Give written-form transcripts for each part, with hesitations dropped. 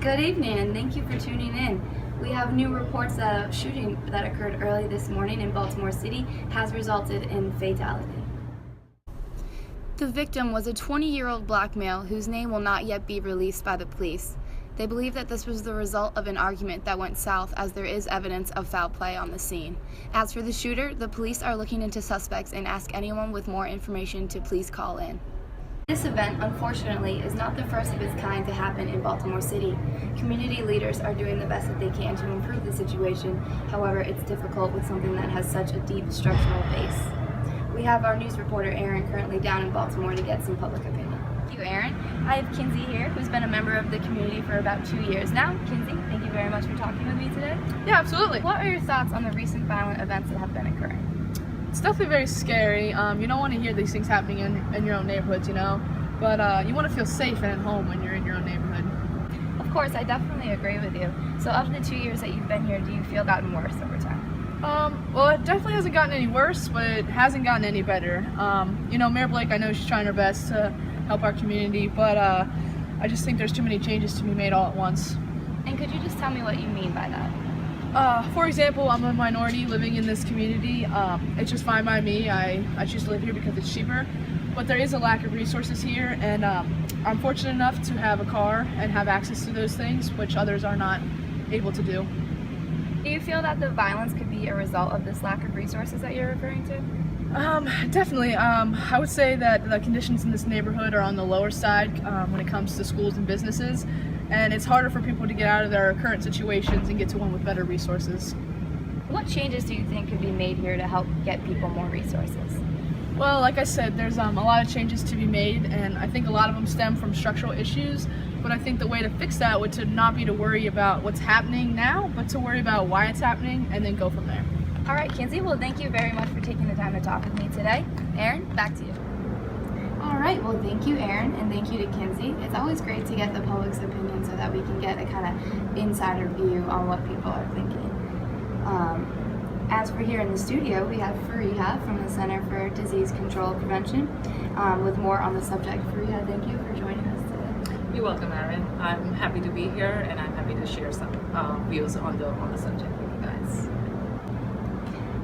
Good evening, and thank you for tuning in. We have new reports that a shooting that occurred early this morning in Baltimore City has resulted in fatality. The victim was a 20-year-old black male whose name will not yet be released by the police. They believe that this was the result of an argument that went south, as there is evidence of foul play on the scene. As for the shooter, the police are looking into suspects and ask anyone with more information to please call in. This event, unfortunately, is not the first of its kind to happen in Baltimore City. Community leaders are doing the best that they can to improve the situation. However, it's difficult with something that has such a deep structural base. We have our news reporter, Erin, currently down in Baltimore to get some public opinion. Thank you, Erin. I have Kinsey here, who's been a member of the community for about 2 years now. Kinsey, thank you very much for talking with me today. Yeah, absolutely. What are your thoughts on the recent violent events that have been occurring? It's definitely very scary. You don't want to hear these things happening in your own neighborhoods, but you want to feel safe and at home when you're in your own neighborhood. Of course, I definitely agree with you. So of the 2 years that you've been here, do you feel gotten worse over time? Well, it definitely hasn't gotten any worse, but it hasn't gotten any better. Mayor Blake, I know she's trying her best to help our community, but I just think there's too many changes to be made all at once. And could you just tell me what you mean by that? For example, I'm a minority living in this community. It's just fine by me. I choose to live here because it's cheaper. But there is a lack of resources here, and I'm fortunate enough to have a car and have access to those things, which others are not able to do. Do you feel that the violence could be a result of this lack of resources that you're referring to? Definitely. I would say that the conditions in this neighborhood are on the lower side when it comes to schools and businesses, and it's harder for people to get out of their current situations and get to one with better resources. What changes do you think could be made here to help get people more resources? Well, like I said, there's a lot of changes to be made, and I think a lot of them stem from structural issues, but I think the way to fix that would to not be to worry about what's happening now, but to worry about why it's happening and then go from there. All right, Kinsey, well, thank you very much for taking the time to talk with me today. Erin, back to you. All right, well, thank you, Erin, and thank you to Kinsey. It's always great to get the public's opinion so that we can get a kind of insider view on what people are thinking. As for here in the studio, we have Fariha from the Center for Disease Control Prevention with more on the subject. Fariha, thank you for joining us today. You're welcome, Erin. I'm happy to be here, and I'm happy to share some views on the subject with you guys.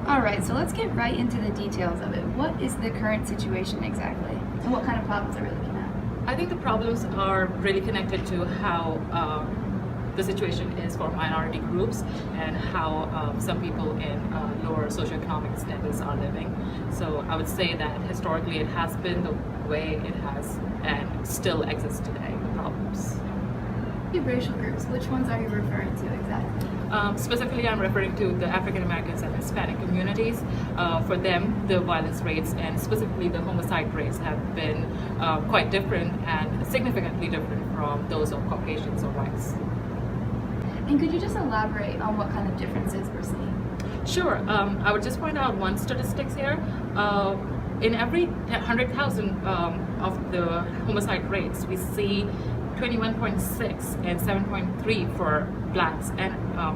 All right, so let's get right into the details of it. What is the current situation exactly, and what kind of problems are we looking at? I think the problems are really connected to how the situation is for minority groups and how some people in lower socioeconomic status are living. So I would say that historically it has been the way it has and still exists today, the problems. Racial groups, which ones are you referring to exactly? Specifically, I'm referring to the African Americans and Hispanic communities. For them, the violence rates and specifically the homicide rates have been quite different and significantly different from those of Caucasians or whites. And could you just elaborate on what kind of differences we're seeing? Sure. I would just point out one statistics here. In every 100,000 of the homicide rates, we see 21.6 and 7.3 for blacks and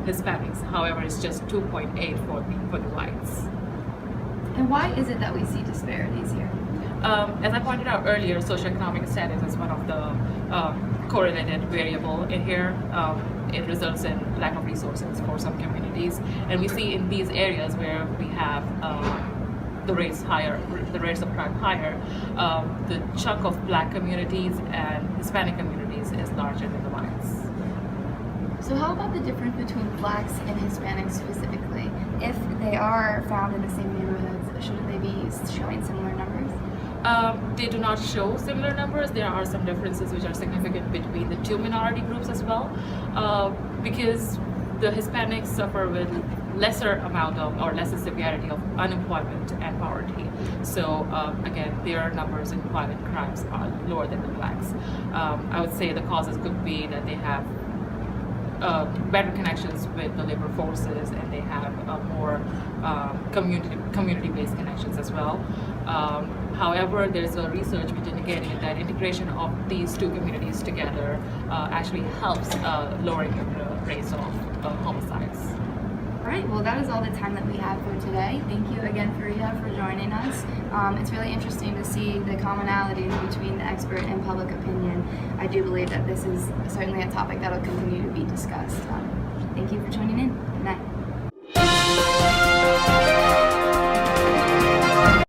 Hispanics. However, it's just 2.8 for the whites. And why is it that we see disparities here? As I pointed out earlier, socioeconomic status is one of the correlated variable in here. It results in lack of resources for some communities, and we see in these areas where we have the rates of crime higher, the chunk of black communities and Hispanic communities is larger than the whites. So how about the difference between blacks and Hispanics specifically? If they are found in the same neighborhoods, shouldn't they be showing similar numbers? They do not show similar numbers. There are some differences which are significant between the two minority groups as well, because the Hispanics suffer with lesser amount of or lesser severity of unemployment and poverty. So again, their numbers in violent crimes are lower than the blacks. I would say the causes could be that they have better connections with the labor forces, and they have more community-based connections as well. However, there's a research which indicated that integration of these two communities together actually helps lowering the rates of homicides. right, well that is all the time that we have for today. Thank you again, Fariha, for joining us. It's really interesting to see the commonalities between the expert and public opinion. I do believe that this is certainly a topic that will continue to be discussed. Thank you for tuning in. Good night.